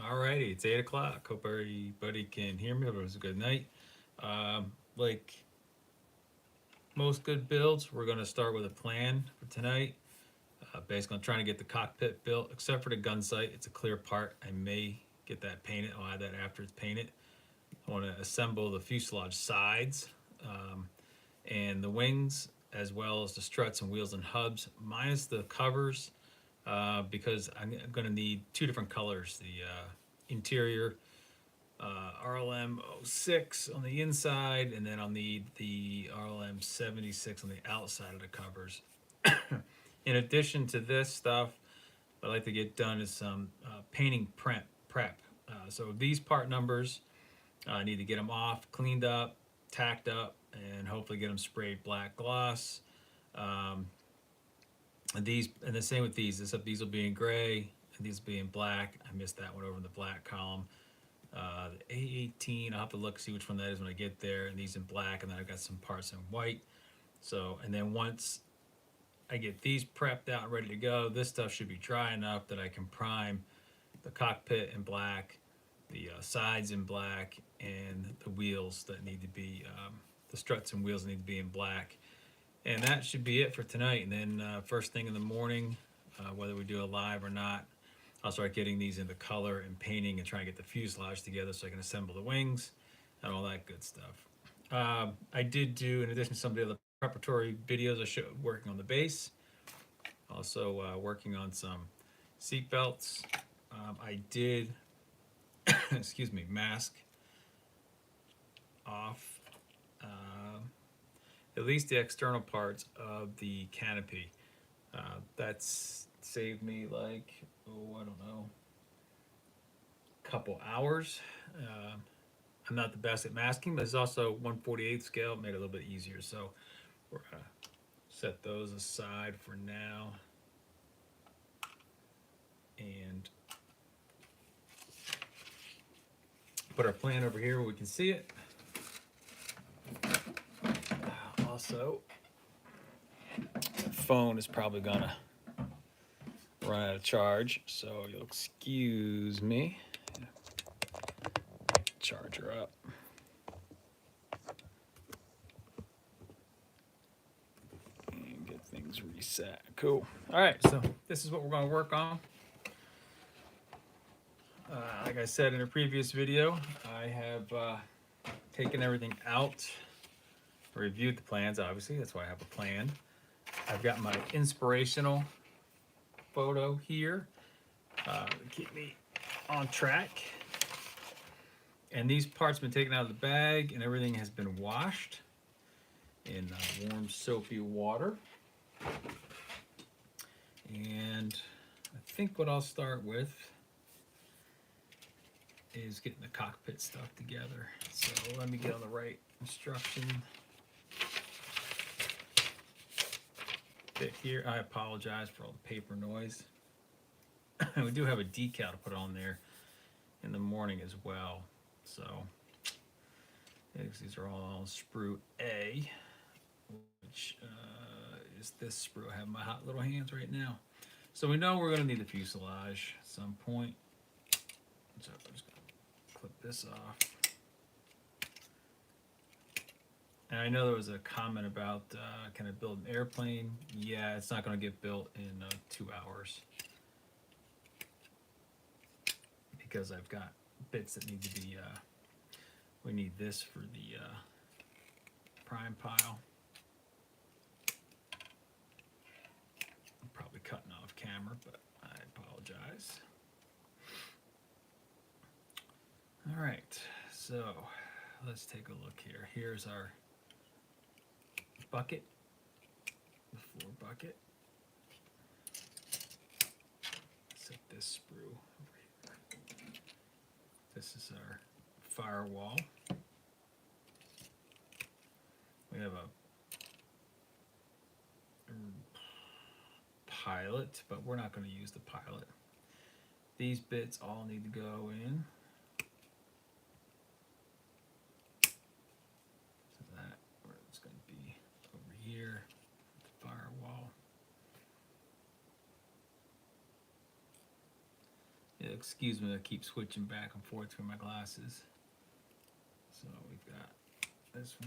Alrighty, it's 8 o'clock. Hope everybody can hear me. It was a good night. Like most good builds, we're going to start with a plan for tonight. Basically, I'm trying to get the cockpit built, except for the gun sight. It's a clear part. I may get that painted. I'll add that after it's painted. I want to assemble the fuselage sides and the wings, as well as the struts and wheels and hubs, minus the covers, because I'm going to need two different colors. The interior RLM 06 on the inside, and then I'll need the RLM 76 on the outside of the covers. In addition to this stuff, what I'd like to get done is some painting prep. So these part numbers, I need to get them off, cleaned up, tacked up, and hopefully get them sprayed black gloss. And the same with these, except these will be in gray and these will be in black. I missed that one over in the black column. The A18, I'll have to look see which one that is when I get there, and these in black, and then I've got some parts in white. So, and then once I get these prepped out and ready to go, this stuff should be dry enough that I can prime the cockpit in black, the sides in black, and the wheels that need to be, the struts and wheels need to be in black. And that should be it for tonight. And then first thing in the morning, whether we do a live or not, I'll start getting these into color and painting and trying to get the fuselage together so I can assemble the wings and all that good stuff. I did do, in addition to some of the other preparatory videos I showed working on the base, also working on some seat belts. I did, excuse me, mask off at least the external parts of the canopy. That's saved me like, I don't know, a couple hours. I'm not the best at masking, but it's also 1/48 scale, made it a little bit easier. So we're gonna set those aside for now. And put our plan over here where we can see it. Also, the phone is probably gonna run out of charge, so you'll excuse me. Charger up. And get things reset. Cool. All right, so this is what we're gonna work on. Like I said in a previous video, I have taken everything out, reviewed the plans, obviously, that's why I have a plan. I've got my inspirational photo here to keep me on track. And these parts have been taken out of the bag and everything has been washed in warm soapy water. And I think what I'll start with is getting the cockpit stuff together. So let me get on the right instruction bit here. I apologize for all the paper noise. We do have a decal to put on there in the morning as well. So these are all on sprue A, which is this sprue. I have my hot little hands right now. So we know we're going to need the fuselage at some point. So I'm just going to clip this off. And I know there was a comment about can I build an airplane? Yeah, it's not going to get built in 2 hours because I've got bits that need to be, we need this for the prime pile. I'm probably cutting off camera, but I apologize. All right, so let's take a look here. Here's our bucket, the floor bucket. Set this sprue over here. This is our firewall. We have a pilot, but we're not going to use the pilot. These bits all need to go in. So that, where it's going to be over here, the firewall. excuse me, I keep switching back and forth through my glasses. So we've got this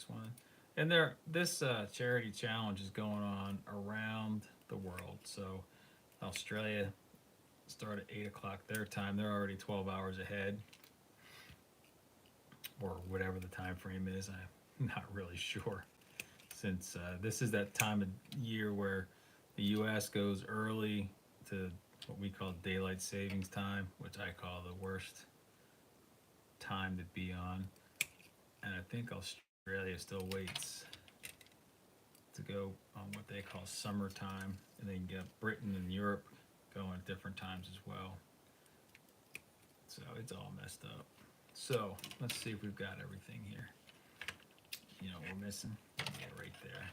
one, and this charity challenge is going on around the world. So Australia start at 8 o'clock their time. They're already 12 hours ahead, or whatever the time frame is. I'm not really sure, since this is that time of year where the U.S. goes early to what we call daylight savings time, which I call the worst time to be on. And I think Australia still waits to go on what they call summertime, and then you get Britain and Europe going at different times as well. So it's all messed up. So let's see if we've got everything here. You know, we're missing, yeah, right there.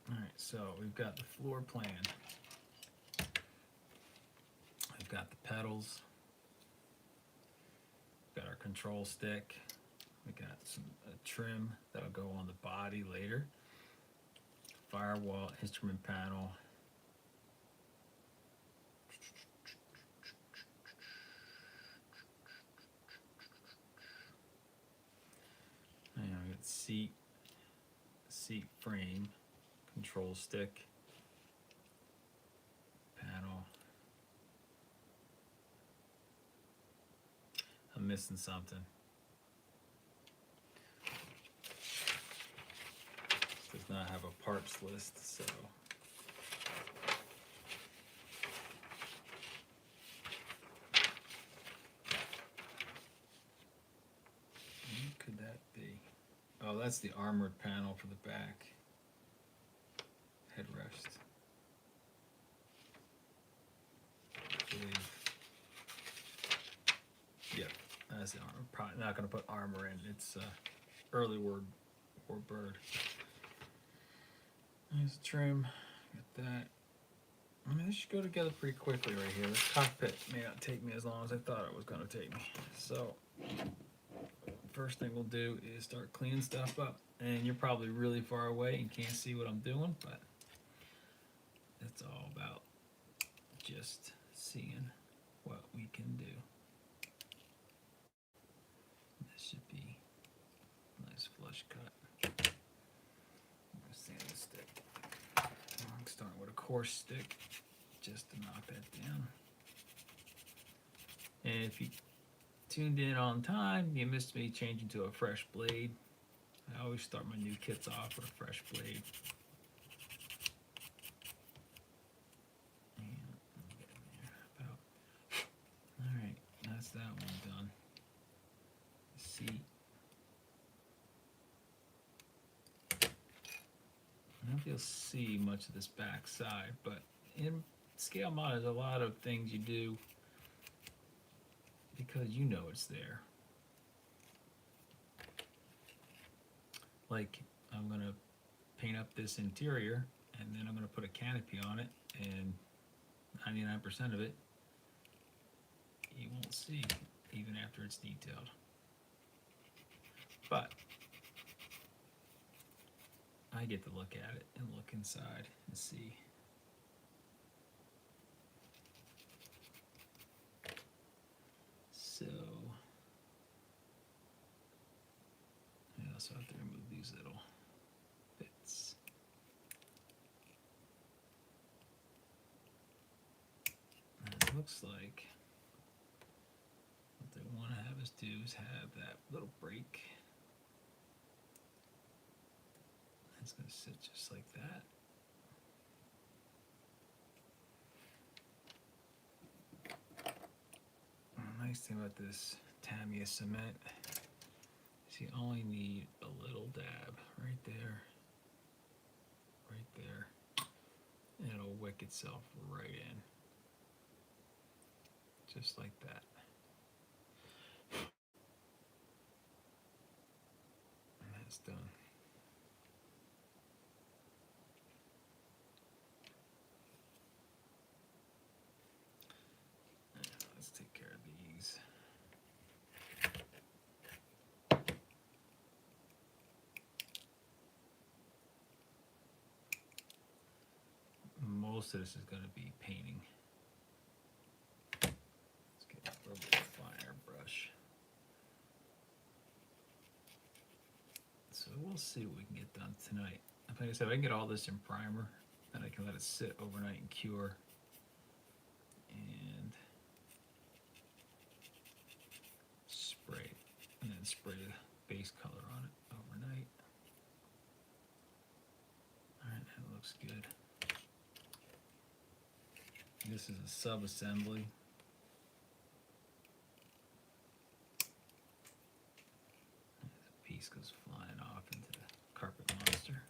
All right, so we've got the floor plan. We've got the pedals. We've got our control stick. We got some trim that'll go on the body later. Firewall, instrument panel. You know, we got seat frame, control stick, panel. I'm missing something. Does not have a parts list, so what could that be? Oh, that's the armored panel for the back headrest. I believe. Yep, that's the armor. Probably not going to put armor in. It's early warbird. There's trim. Got that. I mean, this should go together pretty quickly right here. This cockpit may not take me as long as I thought it was going to take me. So, first thing we'll do is start cleaning stuff up. And you're probably really far away and can't see what I'm doing, but it's all about just seeing what we can do. This should be a nice flush cut. I'm going to sand the stick. I'm starting with a coarse stick just to knock that down. And if you tuned in on time, you missed me changing to a fresh blade. I always start my new kits off with a fresh blade. Alright, that's that one done. Seat. I don't know if you'll see much of this back side, but in scale mod, there's a lot of things you do because you know it's there. Like, I'm going to paint up this interior, and then I'm going to put a canopy on it, and 99% of it you won't see even after it's detailed. But I get to look at it and look inside and see. So I also have to remove these little bits. And it looks like what they want to have us do is have that little break. It's going to sit just like that. The nice thing about this Tamiya cement is you only need a little dab right there, and it'll wick itself right in, just like that. And that's done. Let's take care of these. most of this is going to be painting. Let's get a little bit of finer brush. So we'll see what we can get done tonight. Like I said, if I can get all this in primer, then I can let it sit overnight and cure. And spray it, and then spray the base color on it overnight. Alright, that looks good. This is a sub-assembly. The piece goes flying off into the carpet monster.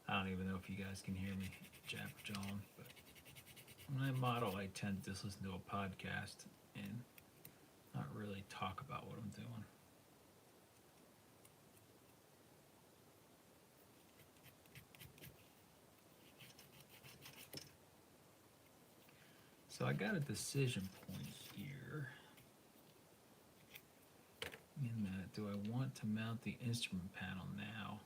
I don't even know if you guys can hear me jabber-jawing, but when I model, I tend to just listen to a podcast and not really talk about what I'm doing. So I got a decision point here in that, do I want to mount the instrument panel now?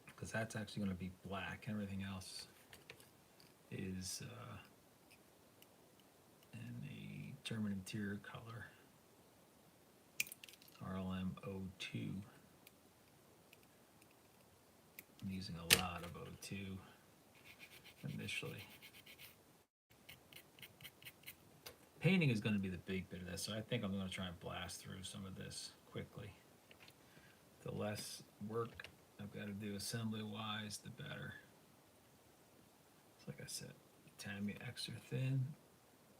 Because that's actually going to be black. Everything else is in a German interior color, RLM02. I'm using a lot of O2 initially. Painting is going to be the big bit of this, so I think I'm going to try and blast through some of this quickly. The less work I've got to do assembly-wise, the better. It's like I said, Tamiya extra thin.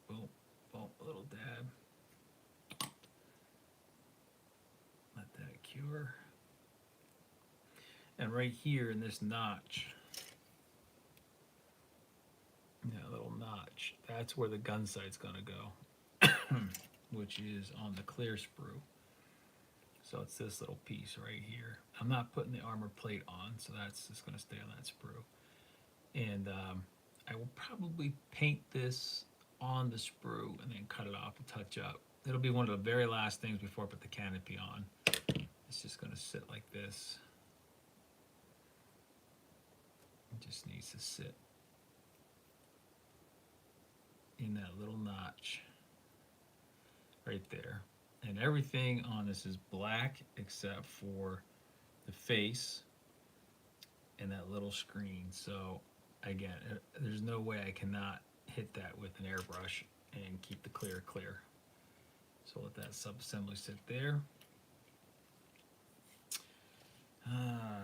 Boom, boom, a little dab. Let that cure. And right here in this notch, that little notch, that's where the gun sight's gonna go, which is on the clear sprue. So it's this little piece right here. I'm not putting the armor plate on, so that's just gonna stay on that sprue. And I will probably paint this on the sprue and then cut it off and touch up. It'll be one of the very last things before I put the canopy on. It's just gonna sit like this. It just needs to sit in that little notch right there. And everything on this is black except for the face and that little screen. So again, there's no way I cannot hit that with an airbrush and keep the clear clear. So let that sub-assembly sit there. A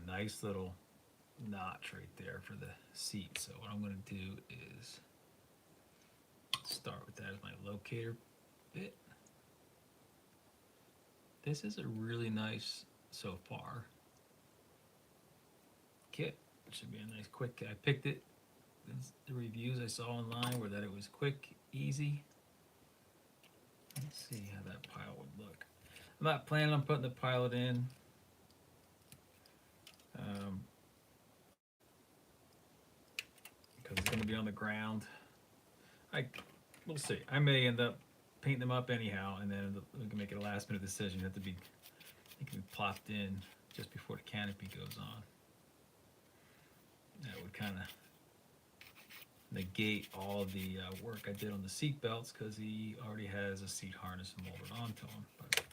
nice little notch right there for the seat. So what I'm going to do is start with that as my locator bit. This is a really nice, so far, kit. It should be a nice quick kit. I picked it. The reviews I saw online were that it was quick, easy. Let's see how that pile would look. I'm not planning on putting the pilot in. Because it's going to be on the ground. We'll see. I may end up painting them up anyhow, and then we can make it a last minute decision. It can be plopped in just before the canopy goes on. That would kind of negate all the work I did on the seat belts, because he already has a seat harness molded onto him. But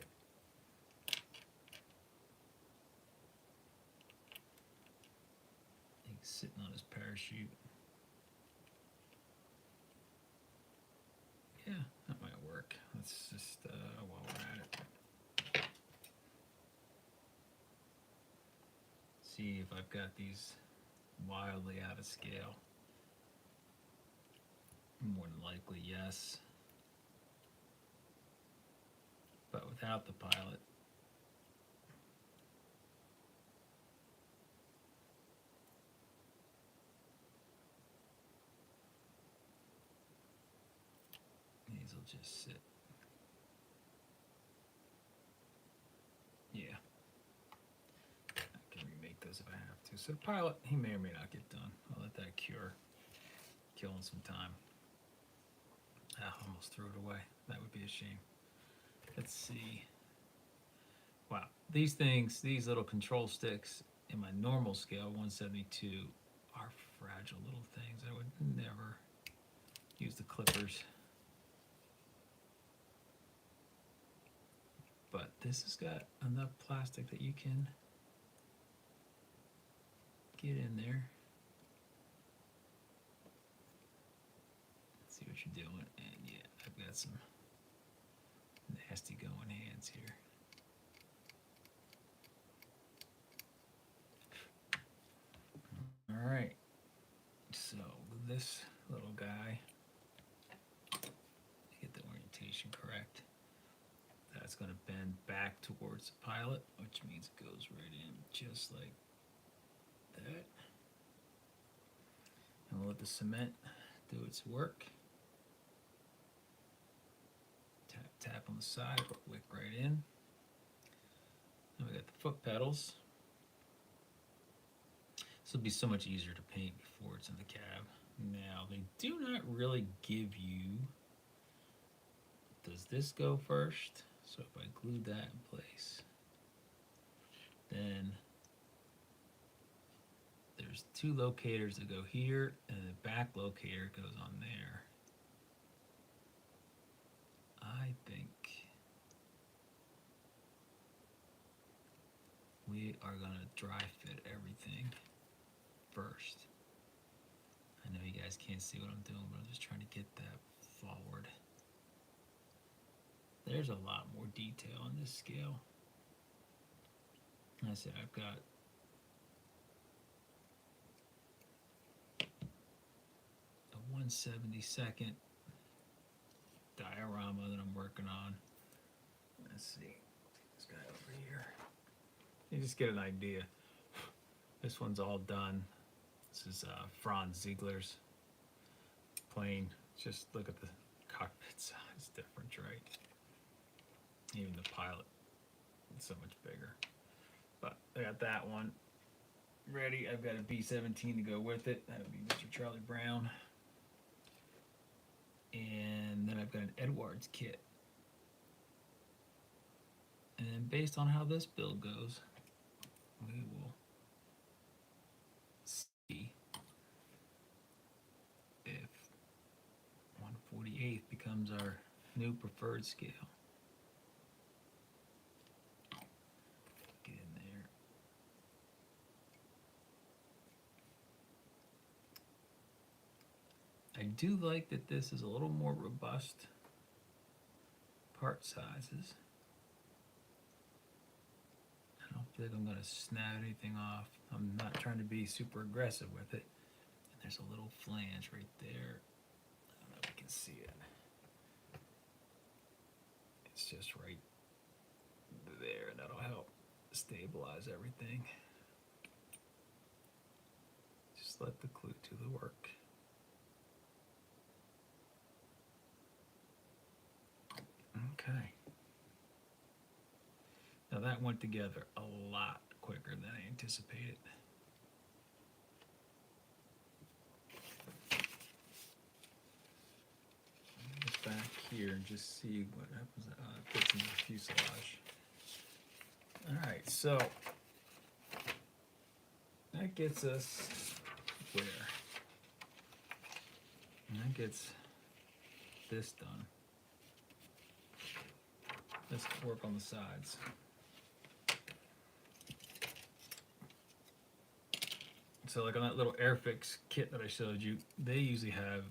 he's sitting on his parachute. Yeah, that might work. Let's just, while we're at it, see if I've got these wildly out of scale. More than likely, yes. But without the pilot, these will just sit. Yeah. I can remake those if I have to. So the pilot, he may or may not get done. I'll let that cure. Killing some time. I almost threw it away. That would be a shame. Let's see. Wow, these things, these little control sticks in my normal scale, 172, are fragile little things. I would never use the clippers. But this has got enough plastic that you can get in there. See what you're doing. And yeah, I've got some nasty going hands here. All right, so with this little guy, get the orientation correct. That's going to bend back towards the pilot, which means it goes right in just like that. And we'll let the cement do its work. Tap, tap on the side, but wick right in. Then we got the foot pedals. This will be so much easier to paint before it's in the cab. Now, they do not really give you, does this go first? So if I glue that in place, then there's two locators that go here, and the back locator goes on there. I think we are gonna dry fit everything first. I know you guys can't see what I'm doing, but I'm just trying to get that forward. There's a lot more detail on this scale. Like I said, I've got a 1/72 diorama that I'm working on. Let's see, this guy over here. You just get an idea. This one's all done. This is Franz Ziegler's plane. Just look at the cockpit size difference, right? Even the pilot, it's so much bigger. But I got that one ready. I've got a B-17 to go with it. That would be Mr. Charlie Brown. And then I've got an Edwards kit. And based on how this build goes, we will see if 1/48 becomes our new preferred scale. Get in there. I do like that this is a little more robust part sizes. I don't feel like I'm gonna snap anything off. I'm not trying to be super aggressive with it. And there's a little flange right there. I don't know if you can see it. It's just right there, and that'll help stabilize everything. Just let the glue do the work. Okay. Now that went together a lot quicker than I anticipated. Get back here and just see what happens. It fits in the fuselage. All right, so that gets us where? And that gets this done. Let's work on the sides. So like on that little Airfix kit that I showed you, they usually have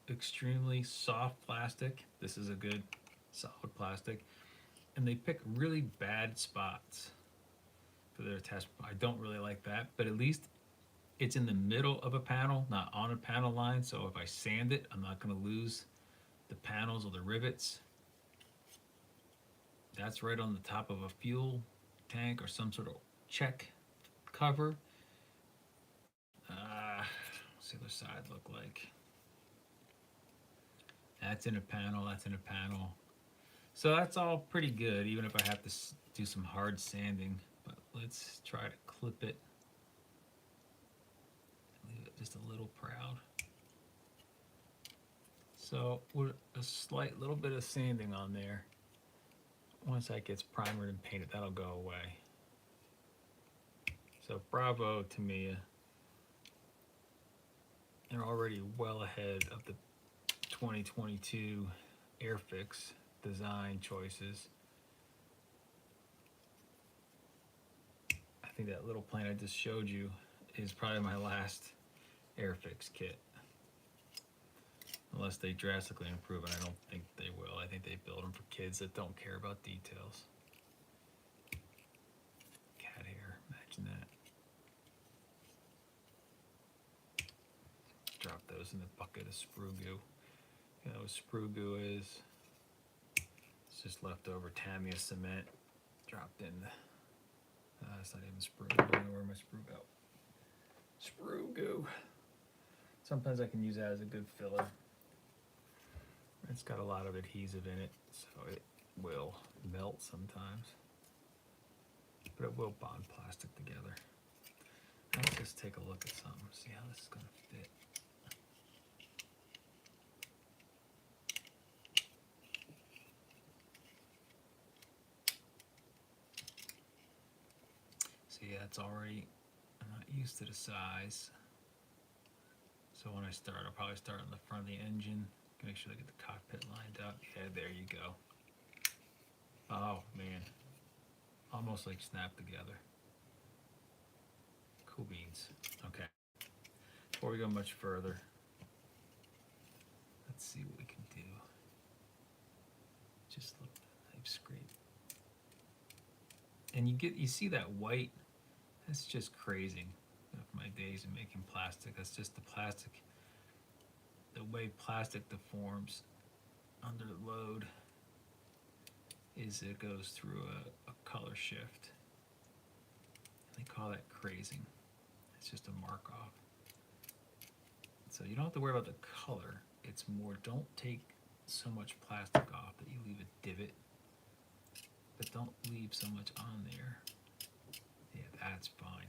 extremely soft plastic. This is a good solid plastic. And they pick really bad spots for their attachment. I don't really like that, but at least it's in the middle of a panel, not on a panel line. So if I sand it, I'm not gonna lose the panels or the rivets. That's right on the top of a fuel tank or some sort of check cover. What's the other side look like? That's in a panel, that's in a panel. So that's all pretty good, even if I have to do some hard sanding. But let's try to clip it. Leave it just a little proud. So with a slight little bit of sanding on there, once that gets primered and painted, that'll go away. So bravo Tamiya. They're already well ahead of the 2022 Airfix design choices. I think that little plane I just showed you is probably my last Airfix kit. Unless they drastically improve, and I don't think they will. I think they build them for kids that don't care about details. Cat hair, imagine that. Drop those in the bucket of sprue goo. You know what sprue goo is? It's just leftover Tamiya cement dropped in. It's not even sprue. I don't know where my sprue go. Sprue goo. Sometimes I can use that as a good filler. It's got a lot of adhesive in it, so it will melt sometimes, but it will bond plastic together. Let's just take a look at something, see how this is going to fit. See, that's already, I'm not used to the size. So when I start, I'll probably start in the front of the engine. Make sure I get the cockpit lined up. Yeah, there you go. Oh man, almost like snapped together. Cool beans. Okay, before we go much further, let's see what we can do. Just look at the knife scrape, and you see that white. That's just crazy. My days of making plastic. That's just the plastic. The way plastic deforms under load is it goes through a color shift. They call that crazing. It's just a mark off. So you don't have to worry about the color. It's more, don't take so much plastic off that you leave a divot, but don't leave so much on there. Yeah, that's fine.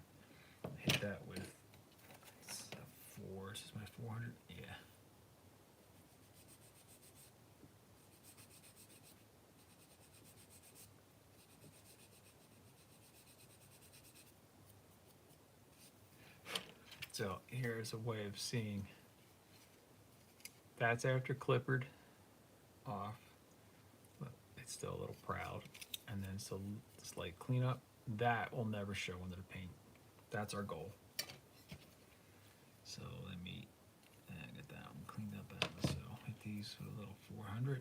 Hit that with this is my 400. Yeah. So here's a way of seeing. That's after clippered off, but it's still a little proud. And then so slight cleanup. That will never show under the paint. That's our goal. So let me get that one cleaned up out of so hit these with a little 400.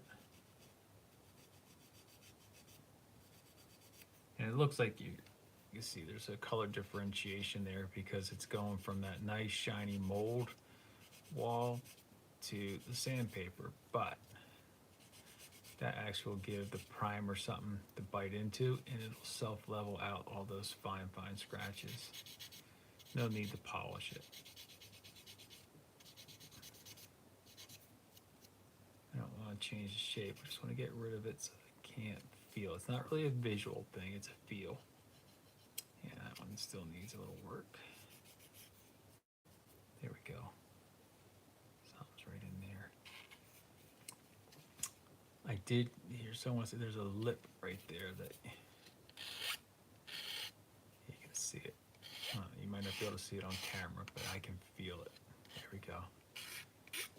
And it looks like you see there's a color differentiation there because it's going from that nice shiny mold wall to the sandpaper, but that actually will give the primer something to bite into, and it'll self-level out all those fine scratches. No need to polish it. I don't want to change the shape, I just want to get rid of it so I can't feel. It's not really a visual thing, it's a feel. Yeah, that one still needs a little work. There we go. Something's right in there. I did hear someone say there's a lip right there that you can see it. You might not be able to see it on camera, but I can feel it. There we go.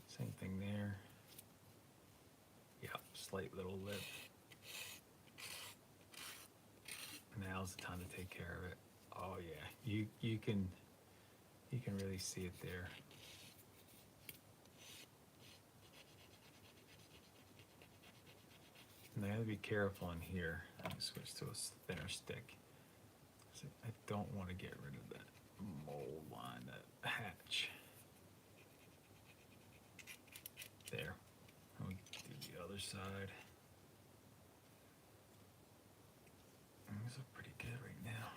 Same thing there. Yep, slight little lip. Now's the time to take care of it. Oh yeah, you can really see it there. And I gotta be careful in here. I'm gonna switch to a thinner stick. So I don't want to get rid of that mold line, that hatch. There. I'll do the other side. These look pretty good right now.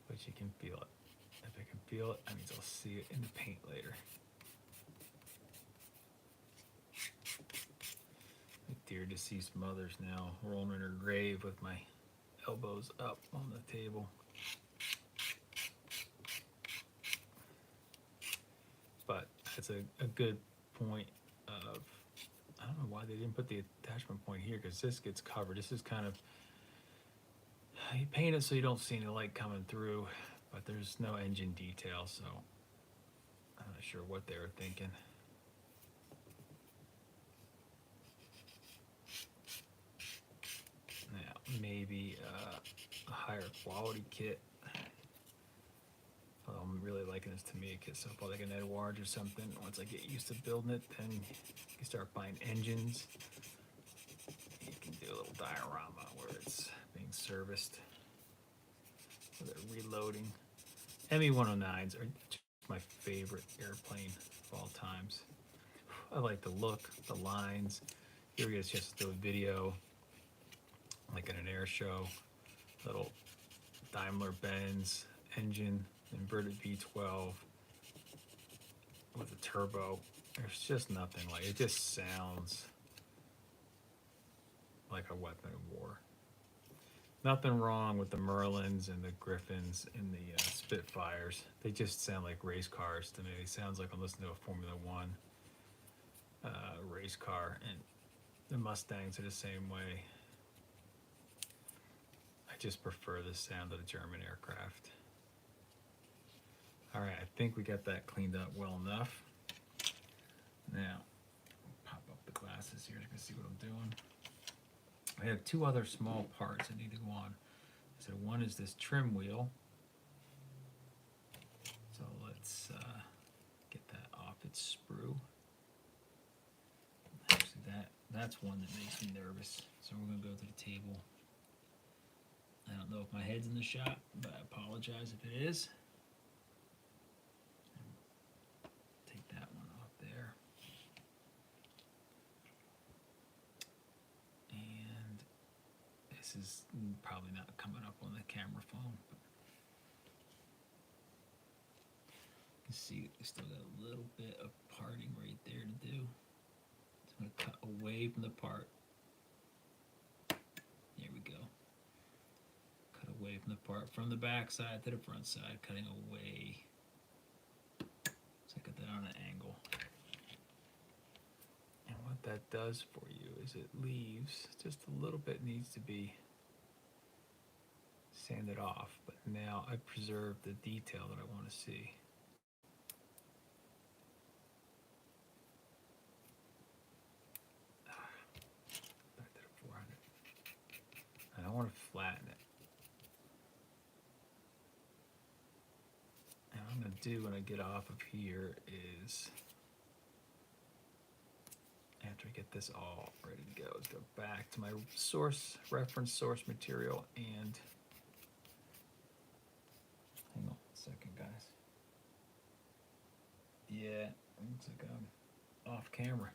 But you can feel it. If I can feel it, that means I'll see it in the paint later. My dear deceased mother's now rolling in her grave with my elbows up on the table. But it's a good point of don't know why they didn't put the attachment point here, because this gets covered. This is kind of, you paint it so you don't see any light coming through, but there's no engine detail, so I'm not sure what they were thinking. Now, maybe a higher quality kit. Although I'm really liking this Tamiya kit so far, like an Edwards or something. Once I get used to building it, then you start buying engines. You can do a little diorama where it's being serviced. So they're reloading. Me109s are my favorite airplane of all times. I like the look, the lines. Here we get a chance to do a video, like in an air show. Little Daimler Benz engine, inverted V12 with a turbo. There's just nothing like it. Just sounds like a weapon of war. Nothing wrong with the Merlins and the Griffins and the Spitfires. They just sound like race cars to me. It sounds like I'm listening to a Formula One race car, and the Mustangs are the same way. I just prefer the sound of the German aircraft. All right, I think we got that cleaned up well enough. Now, pop up the glasses here so you can see what I'm doing. I have two other small parts that need to go on. So one is this trim wheel. So let's get that off its sprue. Actually, that's one that makes me nervous. So we're gonna go to the table. I don't know if my head's in the shot, but I apologize if it is. Take that one off there. And this is probably not coming up on the camera phone, but you can see we still got a little bit of parting right there to do. So I'm going to cut away from the part. There we go. Cut away from the part, from the back side to the front side, cutting away. So I got that on an angle. And what that does for you is it leaves just a little bit, needs to be sanded off, but now I preserve the detail that I want to see. Back to the 400. I don't want to flatten it. And what I'm going to do when I get off of here is, after I get this all ready to go, is go back to my reference source material, and hang on a second, guys. Yeah, looks like I'm off camera.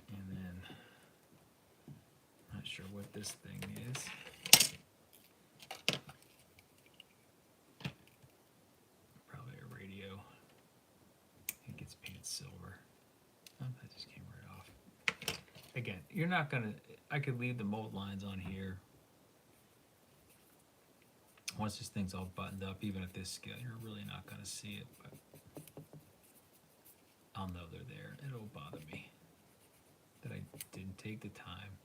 And then, not sure what this thing is. Probably a radio. It gets painted silver. Oh, that just came right off. Again, you're not gonna, I could leave the mold lines on here. Once this thing's all buttoned up, even at this scale, you're really not gonna see it, but I'll know they're there. It'll bother me that I didn't take the time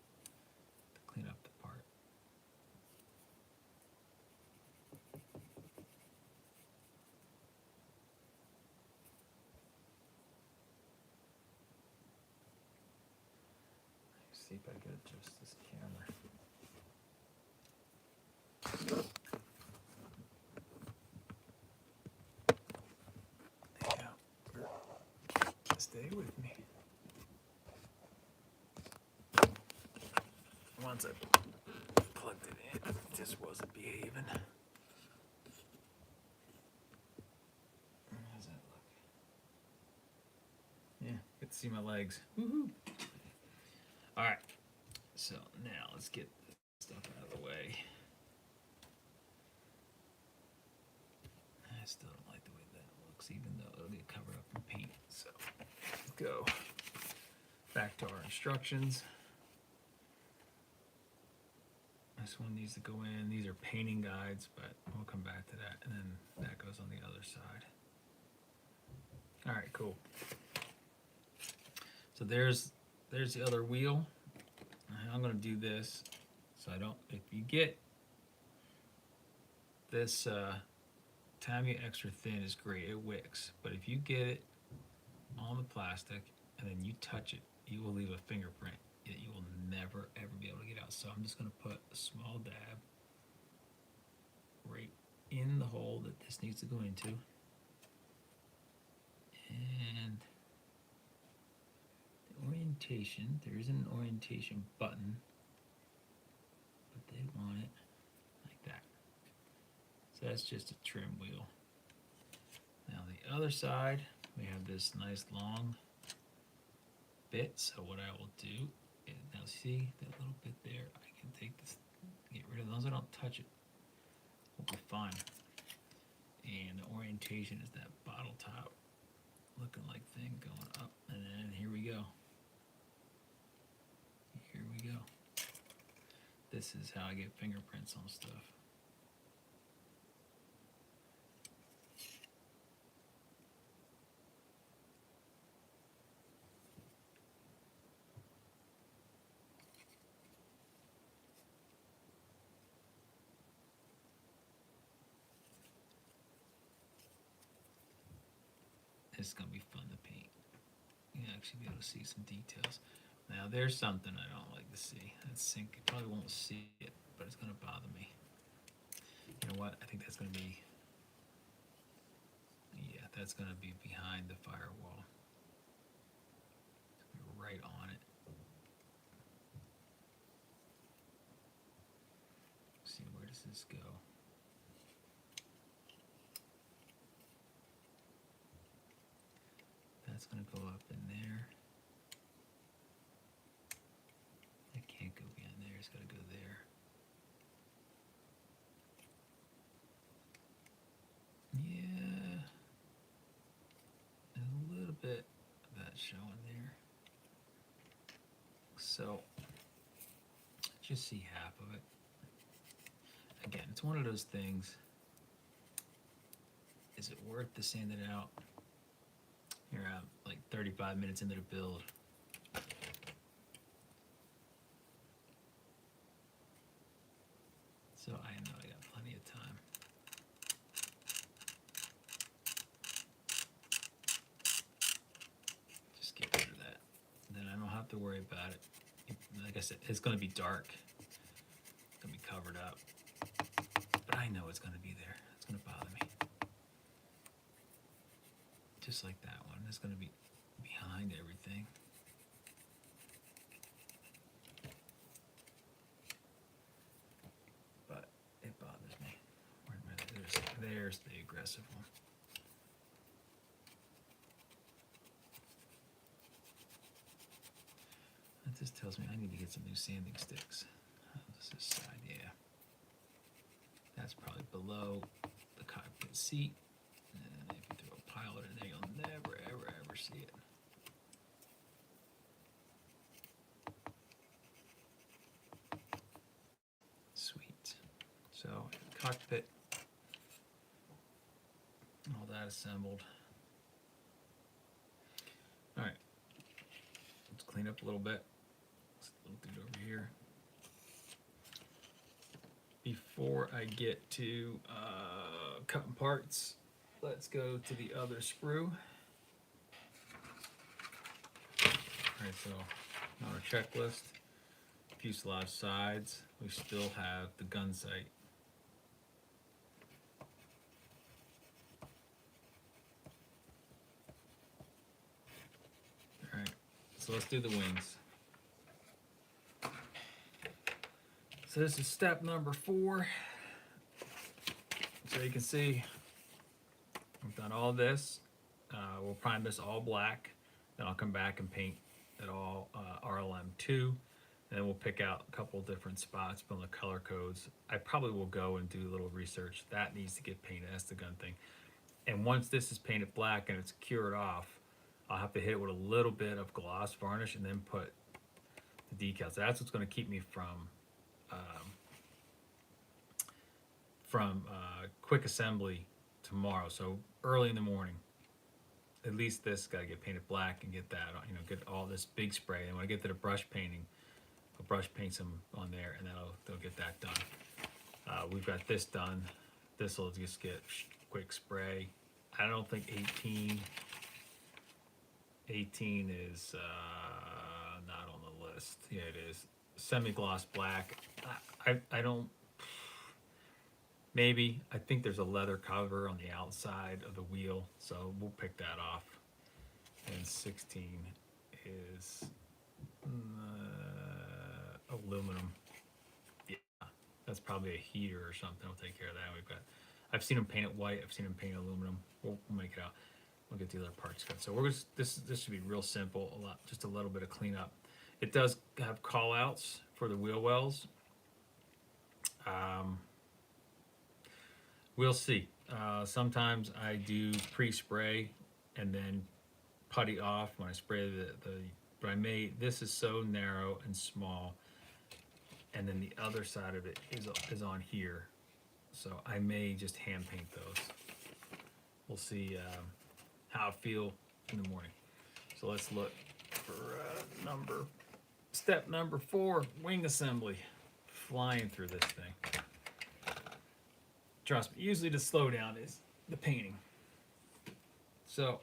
to clean up the part. Let's see if I can adjust this camera. Stay with me. Once I plugged it in, it just wasn't behaving. How's that look? Yeah, good to see my legs. Woohoo! Alright, so now let's get this stuff out of the way. I still don't like the way that looks, even though it'll get covered up in paint. So let's go back to our instructions. Next one needs to go in. These are painting guides, but we'll come back to that. And then that goes on the other side. All right, cool. So there's the other wheel. I'm gonna do this so I don't. If you get this Tamiya extra thin is great. It wicks, but if you get it on the plastic and then you touch it, you will leave a fingerprint that you will never ever be able to get out. So I'm just gonna put a small dab right in the hole that this needs to go into, and the orientation. There isn't an orientation button, but they want it like that. So that's just a trim wheel. Now the other side, we have this nice long bit. So what I will do is, now see that little bit there, I can take this, get rid of it. As long as I don't touch it, we'll be fine. And the orientation is that bottle top looking like thing going up, and then here we go. Here we go. This is how I get fingerprints on stuff. It's gonna be fun to paint. You can actually be able to see some details. Now there's something I don't like to see. That sink, you probably won't see it, but it's gonna bother me. You know what? I think that's gonna be, yeah, that's gonna be behind the firewall. It's gonna be right on it. Let's see, where does this go? That's gonna go up in there. It can't go beyond there, it's gotta go there. Yeah, a little bit of that showing there. So, just see half of it. Again, it's one of those things. Is it worth to sand it out? You're at like 35 minutes into the build. So I know I got plenty of time. Just get rid of that. Then I don't have to worry about it. Like I said, it's going to be dark. It's going to be covered up. But I know it's going to be there. It's going to bother me. Just like that one. It's going to be behind everything. But it bothers me. There's the aggressive one. That just tells me I need to get some new sanding sticks. This is side, yeah. That's probably below the cockpit seat. And if you throw a pilot in there, you'll never, ever, ever see it. Sweet. So, cockpit, all that assembled. All right, let's clean up a little bit. Let's do it over here. Before I get to cutting parts, let's go to the other sprue. All right, so on our checklist, fuselage sides, we still have the gun sight. All right, so let's do the wings. So this is step number 4. So you can see we've done all this. We'll prime this all black. Then I'll come back and paint it all RLM2. And then we'll pick out a couple different spots on the color codes. I probably will go and do a little research. That needs to get painted. That's the gun thing. And once this is painted black and it's cured off, I'll have to hit it with a little bit of gloss varnish and then put the decals. That's what's going to keep me from from quick assembly tomorrow. So early in the morning, at least this got to get painted black and get that, get all this big spray. And when I get to the brush painting, I'll brush paint some on there, and they'll get that done. We've got this done. This will just get quick spray. I don't think 18 is not on the list. Yeah, it is. Semi-gloss black. I don't, maybe. I think there's a leather cover on the outside of the wheel, so we'll pick that off. And 16 is aluminum. Yeah, that's probably a heater or something. We'll take care of that. I've seen them paint it white. I've seen them paint aluminum. We'll make it out. We'll get the other parts cut. So we're just this should be real simple. Just a little bit of cleanup. It does have call outs for the wheel wells. We'll see. Sometimes I do pre-spray and then putty off when I spray but this is so narrow and small, and then the other side of it is on here, so I may just hand paint those. We'll see how I feel in the morning. So let's look for step number 4, wing assembly. Flying through this thing. Trust me, usually the slowdown is the painting. So,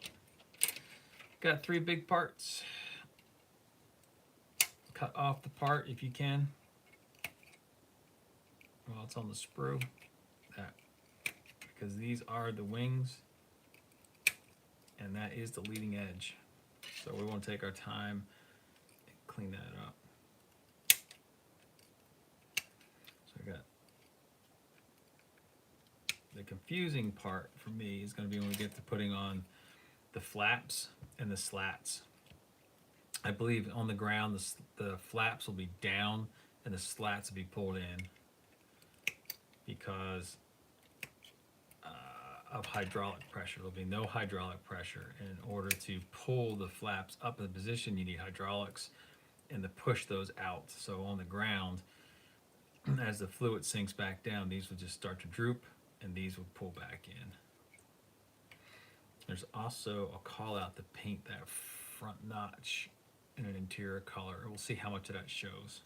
got 3 big parts. Cut off the part if you can. Well, it's on the sprue. Because these are the wings, and that is the leading edge. So we want to take our time and clean that up. So I got the confusing part for me is going to be when we get to putting on the flaps and the slats. I believe on the ground the flaps will be down and the slats will be pulled in because of hydraulic pressure. There'll be no hydraulic pressure. In order to pull the flaps up in position, you need hydraulics and to push those out. So on the ground, as the fluid sinks back down, these will just start to droop and these will pull back in. There's also a call out to paint that front notch in an interior color. We'll see how much of that shows.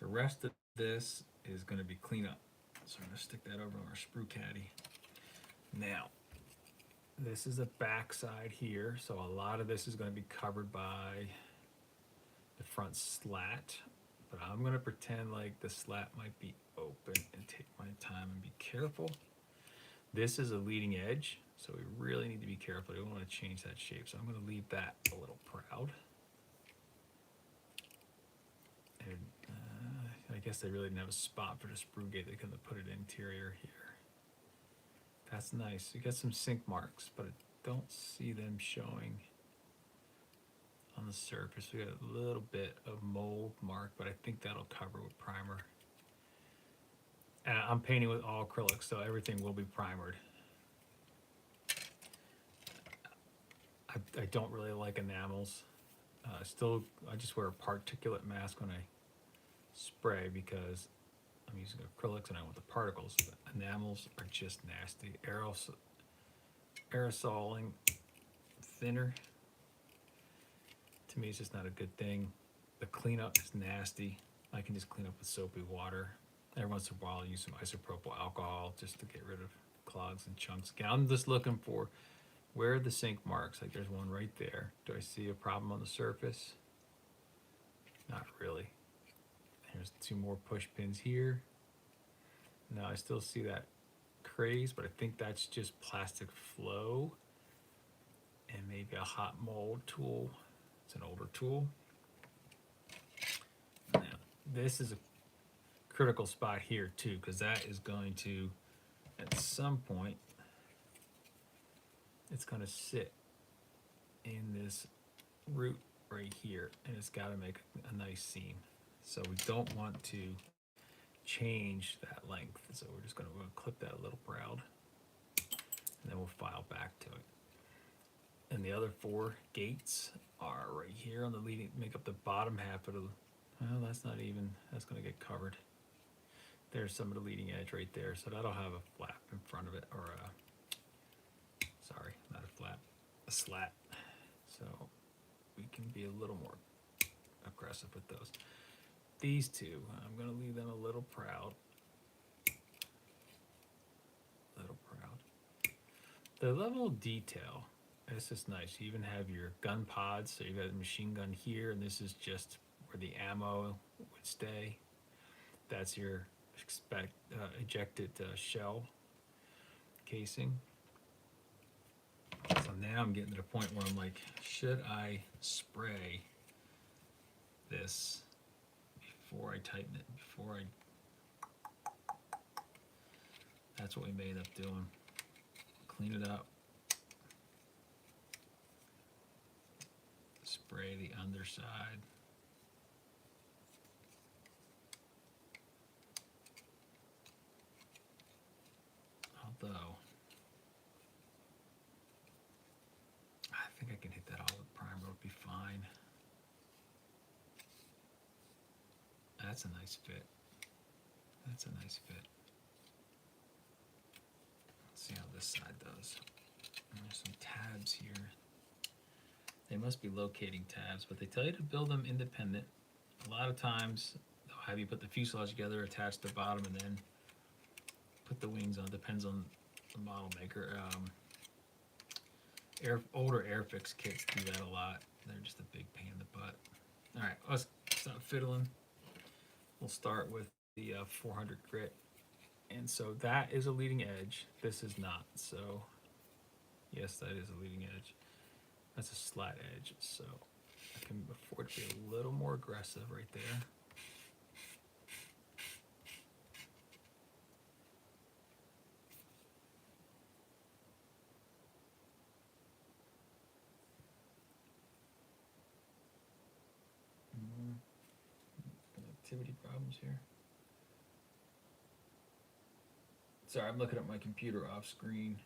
The rest of this is going to be cleanup. So I'm going to stick that over on our sprue caddy. Now, this is the back side here, so a lot of this is going to be covered by the front slat, but I'm going to pretend like the slat might be open and take my time and be careful. This is a leading edge, so we really need to be careful. We don't want to change that shape, so I'm going to leave that a little proud. And I guess they really didn't have a spot for the sprue gate. They couldn't have put it interior here. That's nice. You got some sink marks, but I don't see them showing on the surface. We got a little bit of mold mark, but I think that'll cover with primer. And I'm painting with all acrylics, so everything will be primered. I don't really like enamels. I just wear a particulate mask when I spray because I'm using acrylics and I want the particles. But enamels are just nasty. Aerosoling thinner, to me, it's just not a good thing. The cleanup is nasty. I can just clean up with soapy water. Every once in a while, I'll use some isopropyl alcohol just to get rid of clogs and chunks. Again, I'm just looking for where are the sink marks. Like there's one right there. Do I see a problem on the surface? Not really. Here's 2 more push pins here. Now I still see that craze, but I think that's just plastic flow and maybe a hot mold tool. It's an older tool. Now, this is a critical spot here too, because that is going to, at some point, it's going to sit in this root right here, and it's got to make a nice seam. So we don't want to change that length. So we're just going to clip that a little proud, and then we'll file back to it. And the other 4 gates are right here on the leading, make up the bottom half of the, well, that's not even, that's going to get covered. There's some of the leading edge right there, so that'll have a flap in front of it, or sorry, not a flap, a slat. So we can be a little more aggressive with those. These two, I'm gonna leave them a little proud. Little proud. The level of detail, it's just nice. You even have your gun pods, so you've got a machine gun here, and this is just where the ammo would stay. That's your ejected shell casing. So now I'm getting to the point where I'm like, should I spray this before I tighten it? That's what we may end up doing. Clean it up. Spray the underside. Although, I think I can hit that all with primer, it'll be fine. That's a nice fit. That's a nice fit. Let's see how this side does. And there's some tabs here. They must be locating tabs, but they tell you to build them independent. A lot of times, they'll have you put the fuselage together, attach the bottom, and then put the wings on. Depends on the model maker. Older Airfix kits do that a lot. They're just a big pain in the butt. All right, let's stop fiddling. We'll start with the 400 grit. And so that is a leading edge. This is not. So yes, that is a leading edge. That's a slat edge. So I can afford to be a little more aggressive right there. Connectivity problems here. Sorry, I'm looking at my computer off screen.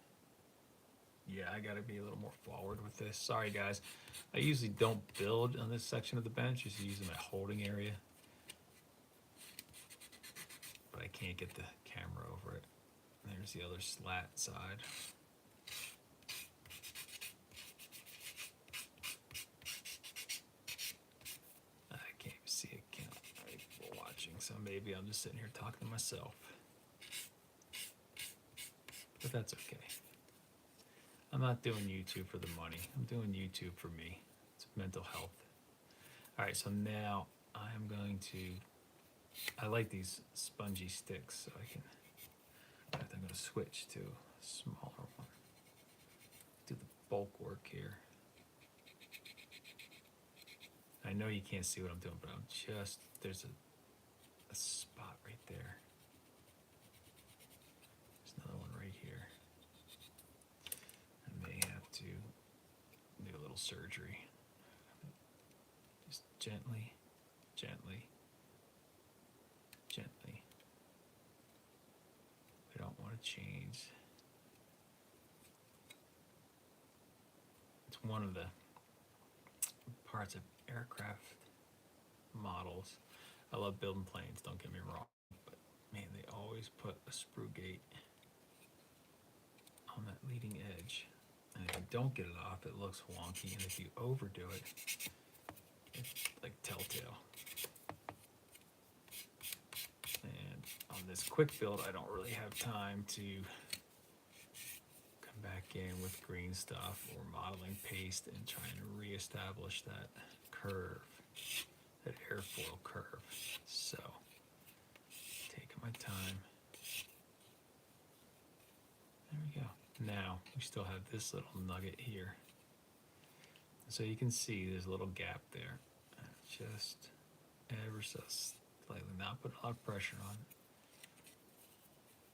Yeah, I gotta be a little more forward with this. Sorry guys. I usually don't build on this section of the bench, just use them at holding area. But I can't get the camera over it. There's the other slat side. I can't even see it, can't people watching, so maybe I'm just sitting here talking to myself. But that's okay. I'm not doing YouTube for the money. I'm doing YouTube for me. It's mental health. All right, so now I'm going to, I like these spongy sticks, so I can, I'm going to switch to a smaller one. Do the bulk work here. I know you can't see what I'm doing, but I'm just, there's a spot right there. There's another one right here. I may have to do a little surgery. Just gently, gently, gently. We don't want to change. It's one of the parts of aircraft models. I love building planes, don't get me wrong, but man, they always put a sprue gate on that leading edge. And if you don't get it off, it looks wonky, and if you overdo it, it's like telltale. And on this quick build, I don't really have time to come back in with green stuff or modeling paste and trying to reestablish that curve, that airfoil curve. So, taking my time. There we go. Now, we still have this little nugget here. So you can see there's a little gap there. Just ever so slightly, not put a lot of pressure on.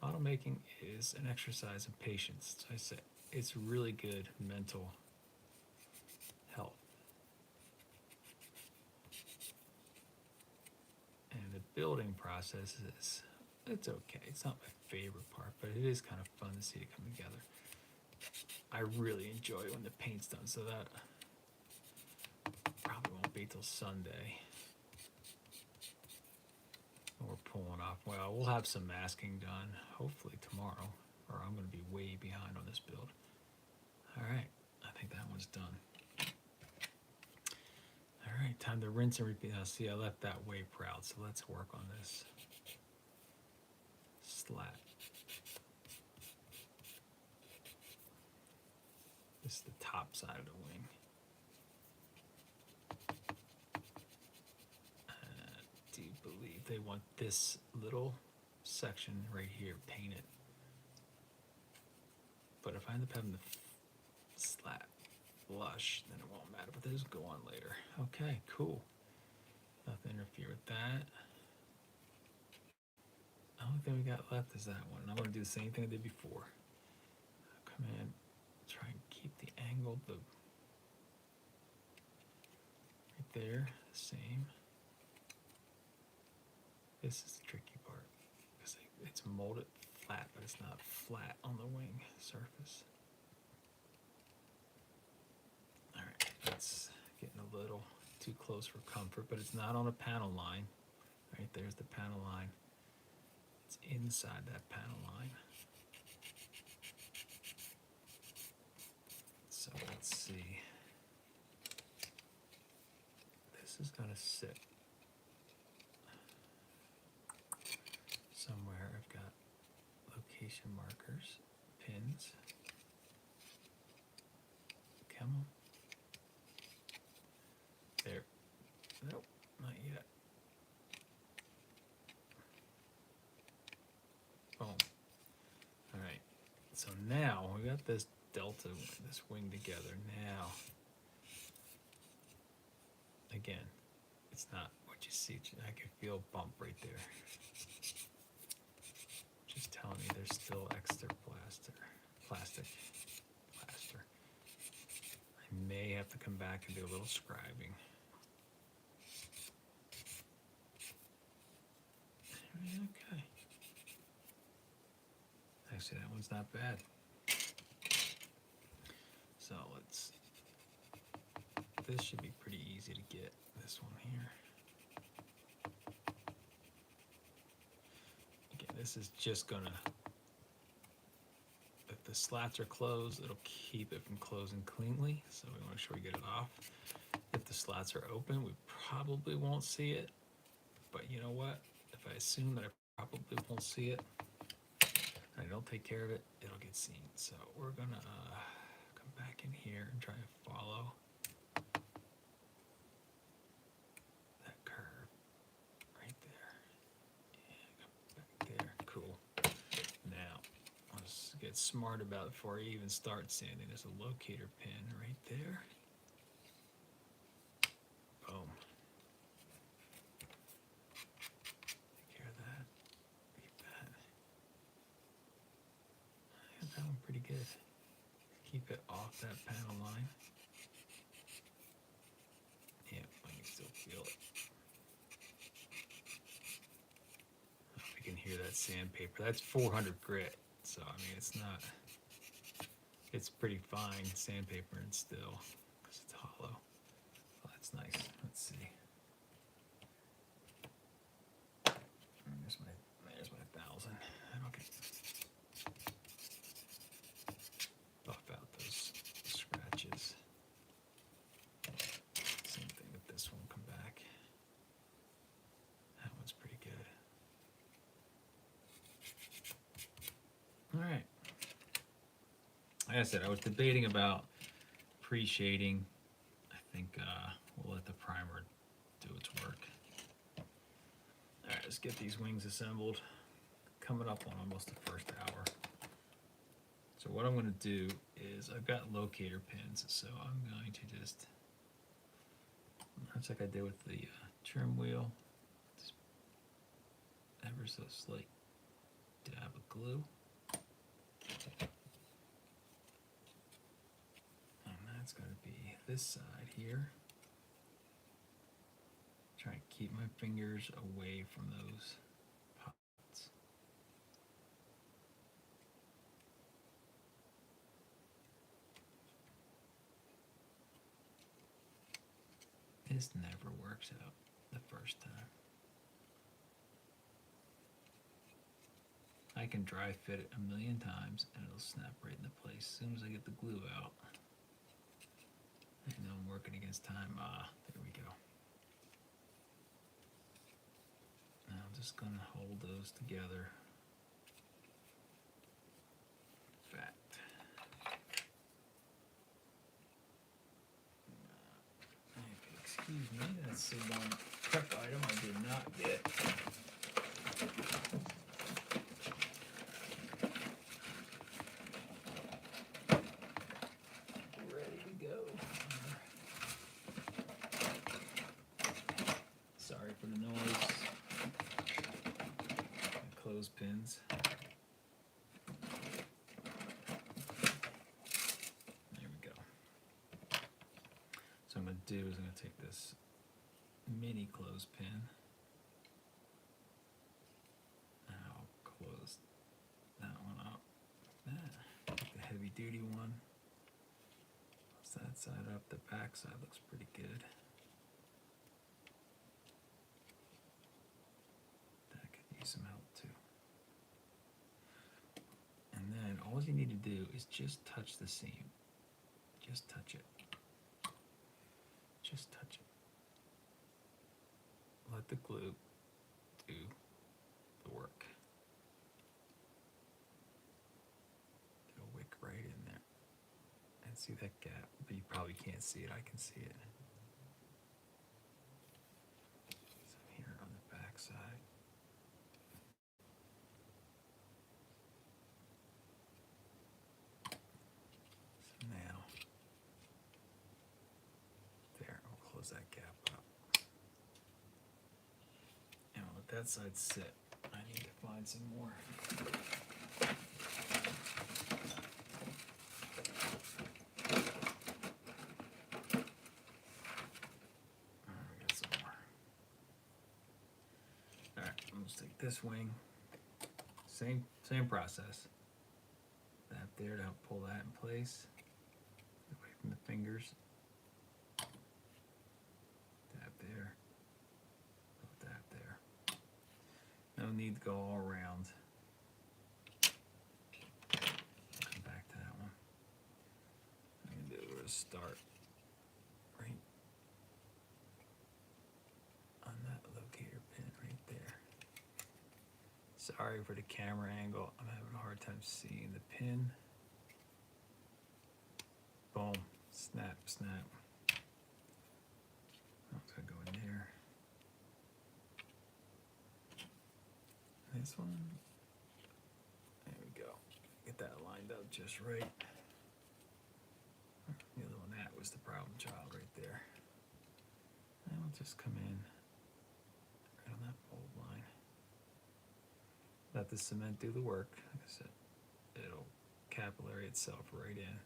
Model making is an exercise in patience. So I say it's really good mental health. And the building process is, it's okay. It's not my favorite part, but it is kind of fun to see it come together. I really enjoy when the paint's done, so that probably won't be till Sunday We're pulling off. Well, we'll have some masking done hopefully tomorrow, or I'm going to be way behind on this build. All right, I think that one's done. All right, time to rinse and repeat. Now, see, I left that way proud, so let's work on this slat. This is the top side of the wing. Do you believe they want this little section right here painted? But if I end up having the slat flush, then it won't matter, but those go on later. Okay, cool. Nothing interfere with that. The only thing we got left is that one. I'm going to do the same thing I did before. Come in, try and keep the angle right there, the same. This is the tricky part because it's molded flat, but it's not flat on the wing surface. All right, that's getting a little too close for comfort, but it's not on a panel line. Right there's the panel line. It's inside that panel line. So let's see. This is going to sit somewhere. I've got location markers, pins. Come on. There. Nope, not yet. Boom. All right. So now we got this delta, this wing together. Now, again, it's not what you see. I can feel a bump right there. Just telling me there's still extra plaster. I may have to come back and do a little scribing. Okay. Actually, that one's not bad. So this should be pretty easy to get, this one here. Again, this is just gonna, if the slats are closed, it'll keep it from closing cleanly. So we want to make sure we get it off. If the slats are open, we probably won't see it. But you know what? If I assume that I probably won't see it, and I don't take care of it, it'll get seen. So we're gonna come back in here and try to follow that curve right there. Yeah, come back there. Cool. Now, let's get smart about it before I even start sanding. There's a locator pin right there. Boom. Take care of that. Keep that. I got that one pretty good. Keep it off that panel line. Yeah, I can still feel it. We can hear that sandpaper. That's 400 grit, so I mean it's pretty fine sandpaper and still, because it's hollow. Oh, that's nice. Let's see. There's my 1,000. Okay. Buff out those scratches. Same thing with this one. Come back. That one's pretty good. All right. Like I said, I was debating about pre-shading. I think we'll let the primer do its work. All right, let's get these wings assembled. Coming up on almost the first hour. So what I'm going to do is I've got locator pins, so I'm going to just, much like I did with the trim wheel, just ever so slight dab of glue. And that's going to be this side here. Try and keep my fingers away from those pots. This never works out the first time. I can dry fit it 1,000,000 times and it'll snap right into place as soon as I get the glue out. I know I'm working against time. There we go. Now I'm just going to hold those together. Fact. Excuse me, that's the one prep item I did not get. Ready to go. Sorry for the noise. My clothespins. There we go. So what I'm going to do is I'm going to take this mini clothespin. And I'll close that one up. Take the heavy duty one. Close that side up. The back side looks pretty good. That could use some help too. And then all you need to do is just touch the seam. Just touch it. Just touch it. Let the glue do the work. It'll wick right in there. And see that gap, but you probably can't see it. I can see it. So here on the back side. So now, there, I'll close that gap up. And I'll let that side sit. I need to find some more. We got some more. All right, let's take this wing. Same process. That there to help pull that in place. Away from the fingers. That there. Put that there. No need to go all around. Come back to that one. I'm gonna do is start right on that locator pin right there. Sorry for the camera angle. I'm having a hard time seeing the pin. Boom. Snap, snap. I'm gonna go in there. This one. There we go. Get that lined up just right. The other one, that was the problem child right there. And we'll just come in right on that fold line. Let the cement do the work. Like I said, it'll capillary itself right in.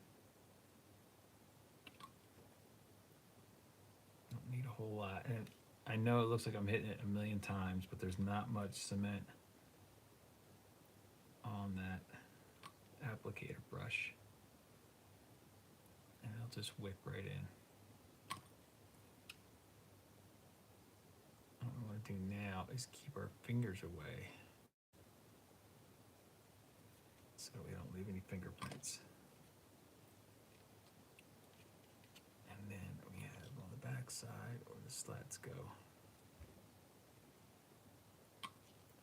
Don't need a whole lot. And I know it looks like I'm hitting it 1,000,000 times, but there's not much cement on that applicator brush. And it'll just wick right in. What we want to do now is keep our fingers away so we don't leave any fingerprints. And then we have on the back side where the slats go.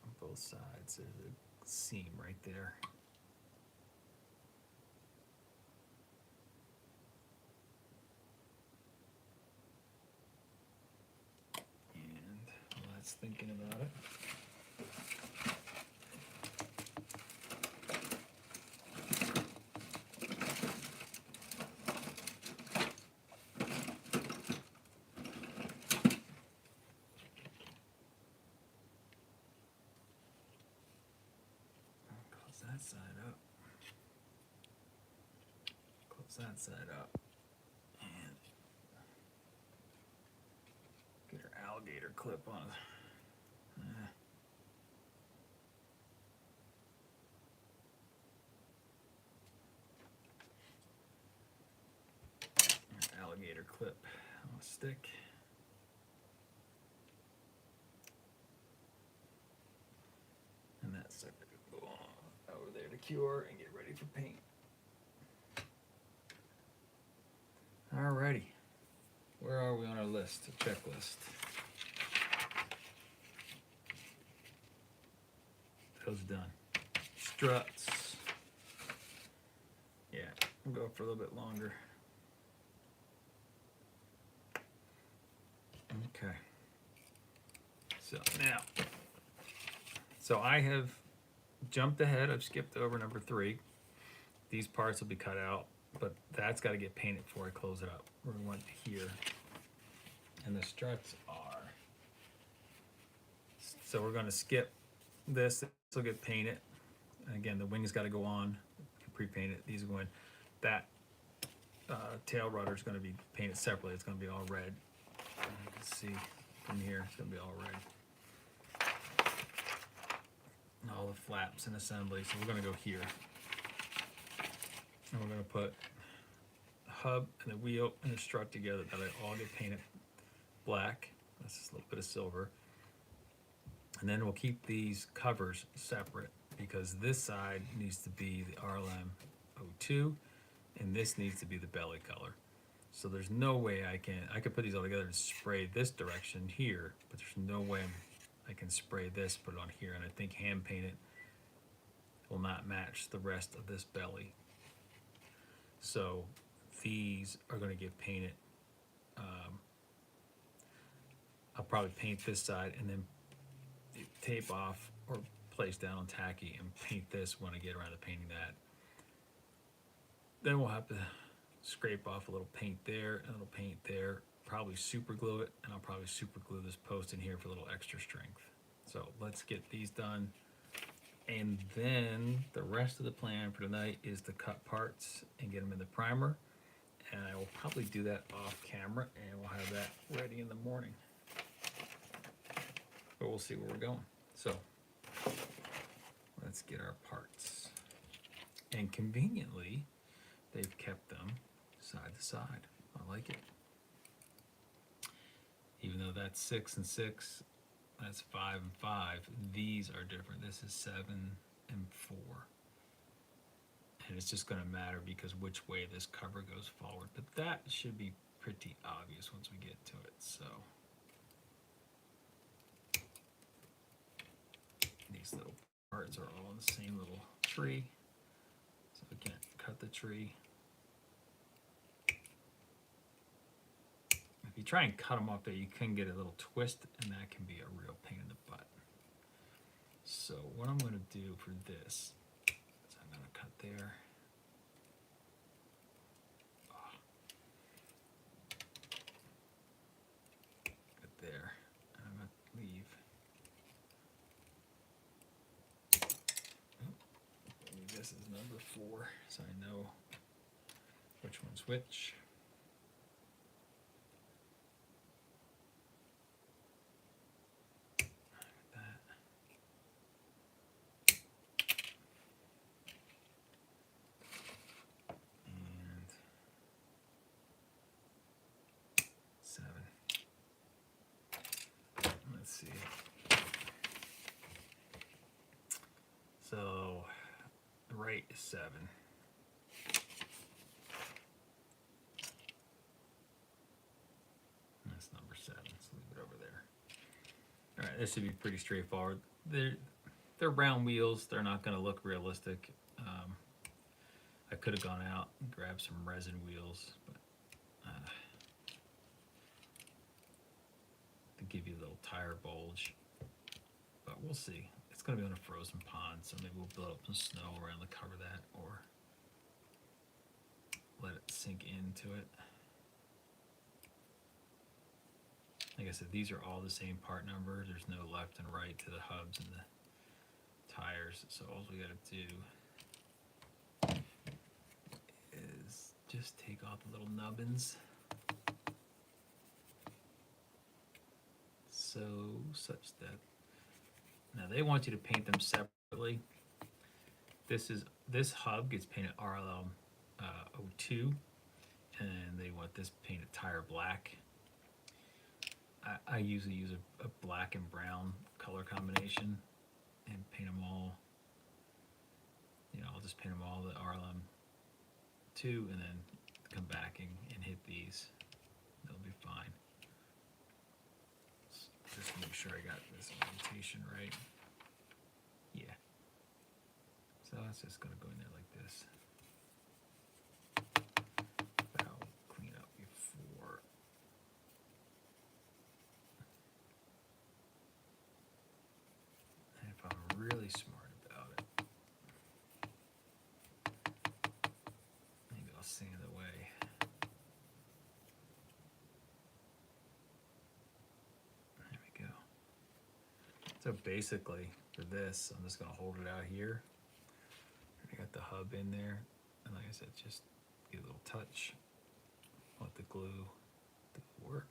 On both sides, there's a seam right there. And while that's thinking about it, that side up, close that side up, and get our alligator clip on. Alligator clip on a stick. And that sucker could go on. cure and get ready for paint. Alrighty. Where are we on our list, checklist? Those done. Struts. Yeah, we'll go for a little bit longer. Okay. So now, I have jumped ahead. I've skipped over number 3. These parts will be cut out, but that's got to get painted before I close it up. We're going to here. And the struts are, so we're going to skip this. This will get painted. And again, the wings got to go on, pre-paint it. These are going, that tail rudder is going to be painted separately. It's going to be all red. You can see from here, it's going to be all red. And all the flaps and assembly. So we're going to go here. And we're going to put the hub and the wheel and the strut together. That'll all get painted black. That's just a little bit of silver. And then we'll keep these covers separate because this side needs to be the RLM 02 and this needs to be the belly color. So there's no way I could put these all together and spray this direction here, but there's no way I can spray this, put it on here, and I think hand paint it will not match the rest of this belly. So these are going to get painted. I'll probably paint this side and then tape off or place down on tacky and paint this when I get around to painting that. Then we'll have to scrape off a little paint there and a little paint there, probably super glue it, and I'll probably super glue this post in here for a little extra strength. So let's get these done. And then the rest of the plan for tonight is to cut parts and get them in the primer. And I will probably do that off camera and we'll have that ready in the morning. But we'll see where we're going. So let's get our parts. And conveniently, they've kept them side to side. I like it. Even though that's 6 and 6, that's 5 and 5. These are different. This is 7 and 4. And it's just going to matter because which way this cover goes forward. But that should be pretty obvious once we get to it. So these little parts are all in the same little tree. So again, cut the tree. If you try and cut them off there, you can get a little twist, and that can be a real pain in the butt. So what I'm going to do for this is I'm going to cut there. Cut there. And I'm going to leave. Maybe this is number 4, so I know which one's which. So right is 7. That's number 7. Let's leave it over there. All right, this should be pretty straightforward. They're round wheels. They're not going to look realistic. I could have gone out and grabbed some resin wheels, but to give you a little tire bulge. But we'll see. It's going to be on a frozen pond, so maybe we'll build up some snow around to cover that, or let it sink into it. Like I said, these are all the same part number. There's no left and right to the hubs and the tires, so all we got to do is just take off the little nubbins. So, such that now they want you to paint them separately. This hub gets painted RLM 02, and they want this painted tire black. I usually use a black and brown color combination and paint them all I'll just pin them all the RLM2 and then come back and hit these. They'll be fine. Just make sure I got this orientation right. Yeah. So it's just gonna go in there like this. But I'll clean up before. And if I'm really smart about it, maybe I'll sand away. There we go. So basically, for this, I'm just gonna hold it out here. I got the hub in there, and like I said, just get a little touch. Let the glue do the work.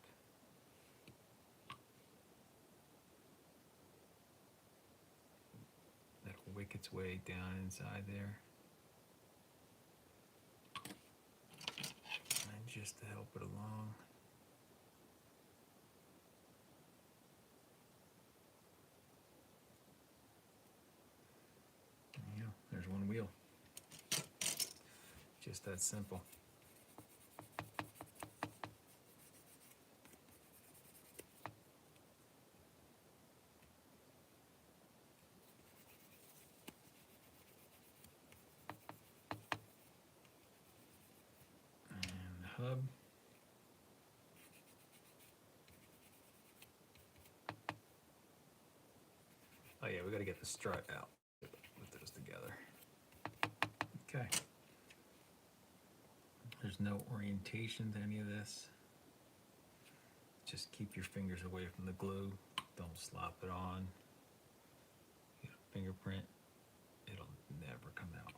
That'll wick its way down inside there. And just to help it along. There you go. There's one wheel. Just that simple. And the hub. Oh yeah, we gotta get the strut out. Put those together. Okay. There's no orientation to any of this. Just keep your fingers away from the glue. Don't slop it on. Get a fingerprint. It'll never come out.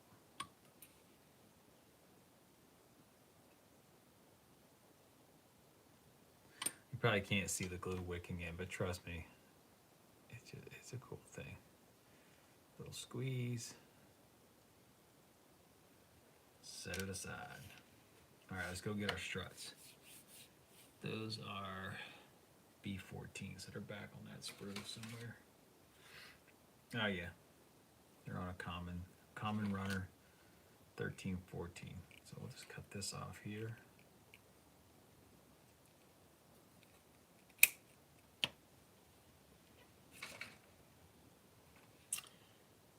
You probably can't see the glue wicking in, but trust me, it's a cool thing. Little squeeze. Set it aside. All right, let's go get our struts. Those are B14s that are back on that sprue somewhere. Oh yeah, they're on a common runner, 1314. So we'll just cut this off here.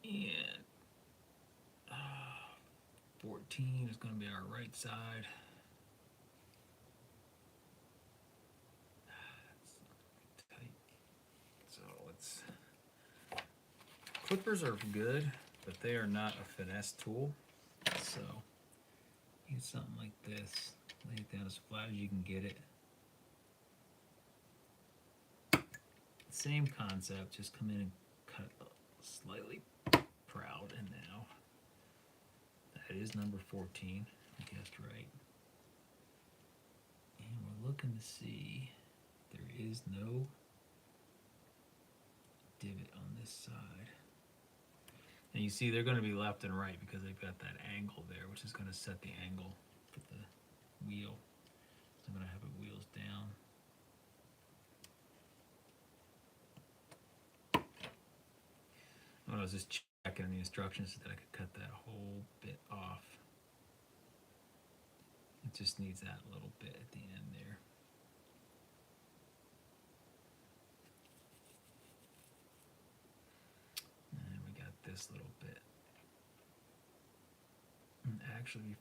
And 14 is going to be our right side. Tight. So let's. Clippers are good, but they are not a finesse tool. So use something like this. Lay it down as flat as you can get it. Same concept, just come in and cut slightly proud, and now that is number 14. I guessed right. And we're looking to see if there is no divot on this side. And you see they're going to be left and right because they've got that angle there, which is going to set the angle for the wheel. So I'm going to have it wheels down. When I was just checking the instructions so that I could cut that whole bit off. It just needs that little bit at the end there. And we got this little bit. And actually,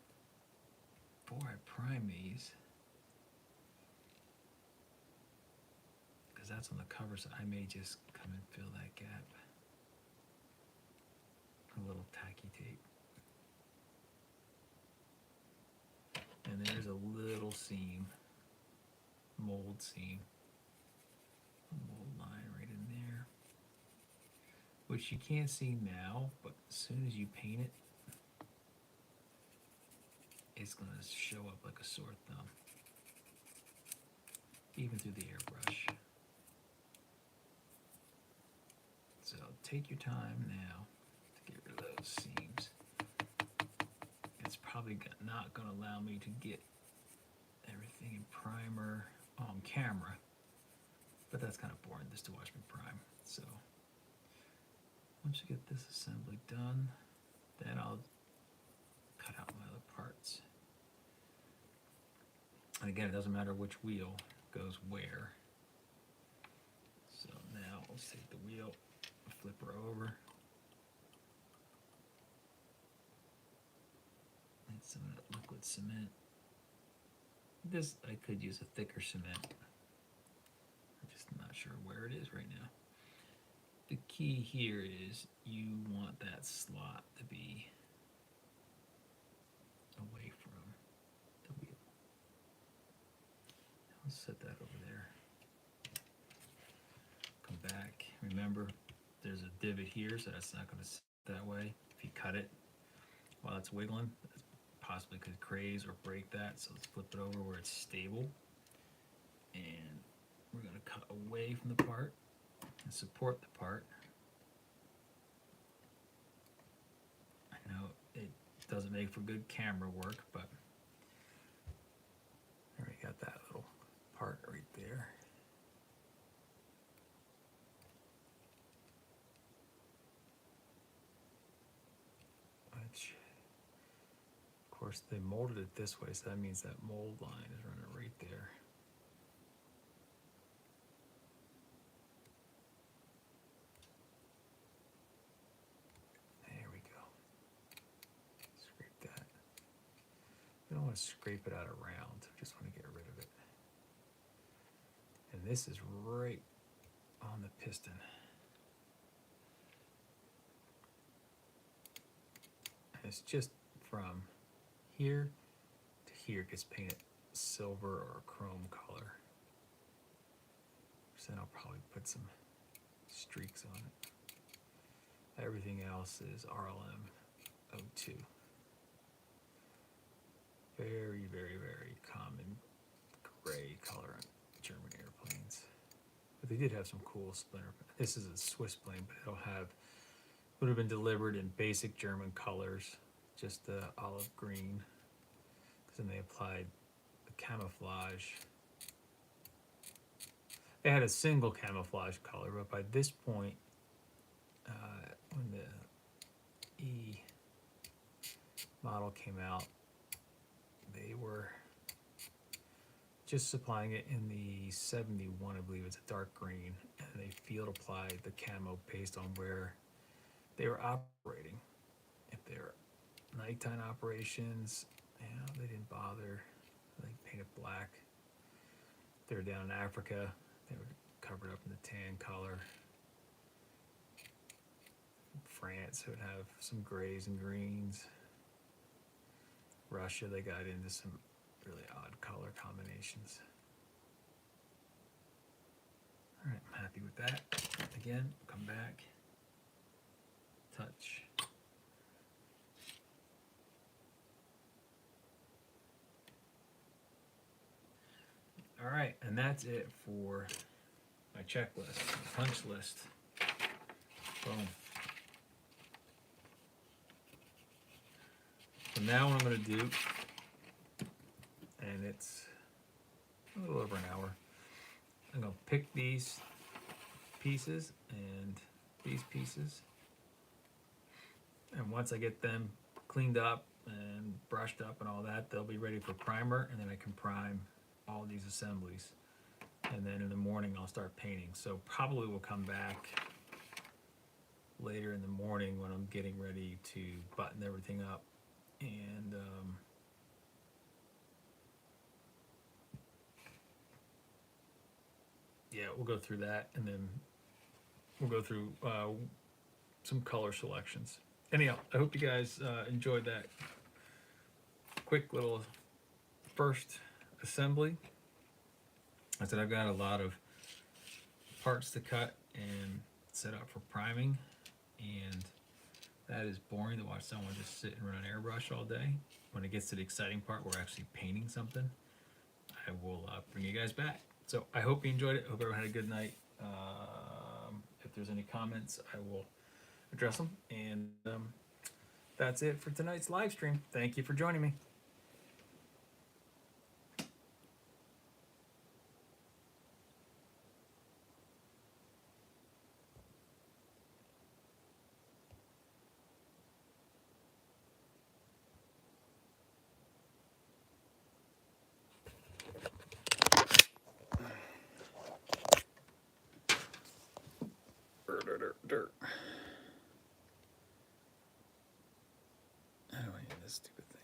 before I prime these, because that's on the cover, so I may just come and fill that gap. A little tacky tape. And there's a little seam, mold seam, a mold line right in there, which you can't see now, but as soon as you paint it, it's going to show up like a sore thumb, even through the airbrush. So take your time now to get rid of those seams. It's probably not going to allow me to get everything in primer on camera, but that's kind of boring just to watch me prime. So once you get this assembly done, Then I'll cut out my other parts. And again, it doesn't matter which wheel goes where. So now let's take the wheel, flip her over. And some of that liquid cement. This, I could use a thicker cement. I'm just not sure where it is right now. The key here is you want that slot to be away from the wheel. I'll set that over there. Come back. Remember, there's a divot here, so that's not going to sit that way. If you cut it while it's wiggling, it possibly could craze or break that. So let's flip it over where it's stable. And we're going to cut away from the part and support the part. I know it doesn't make for good camera work, but there we got that little part right there. Which, of course, they molded it this way, so that means that mold line is running right there. There we go. Scrape that. We don't want to scrape it out around, we just want to get rid of it. And this is right on the piston. And it's just from here to here gets painted silver or chrome color. So then I'll probably put some streaks on it. Everything else is RLM 02. Very, very, very common gray color on German airplanes. But they did have some cool splinter. This is a Swiss plane, but it'll have, would have been delivered in basic German colors, just the olive green. Because then they applied the camouflage. They had a single camouflage color, but by this point, when the E model came out, they were just supplying it in the 71, I believe it's a dark green, and they field applied the camo based on where they were operating. If they were nighttime operations, you know, they didn't bother. They painted black. If they were down in Africa, they were covered up in the tan color. France, it would have some grays and greens. Russia, they got into some really odd color combinations. All right, I'm happy with that. Again, come back, touch. All right, and that's it for my checklist, punch list. Boom. So now what I'm going to do, and it's a little over an hour, I'm going to pick these pieces and these pieces, and once I get them cleaned up and brushed up and all that, they'll be ready for primer, and then I can prime all these assemblies, and then in the morning I'll start painting. So probably we'll come back later in the morning when I'm getting ready to button everything up, and yeah, we'll go through that, and then we'll go through some color selections. Anyhow, I hope you guys enjoyed that quick little first assembly. I said I've got a lot of parts to cut and set up for priming, and that is boring to watch someone just sit and run an airbrush all day. When it gets to the exciting part, we're actually painting something, I will bring you guys back. So I hope you enjoyed it. Hope everyone had a good night. If there's any comments, I will address them. And that's it for tonight's live stream. Thank you for joining me. this stupid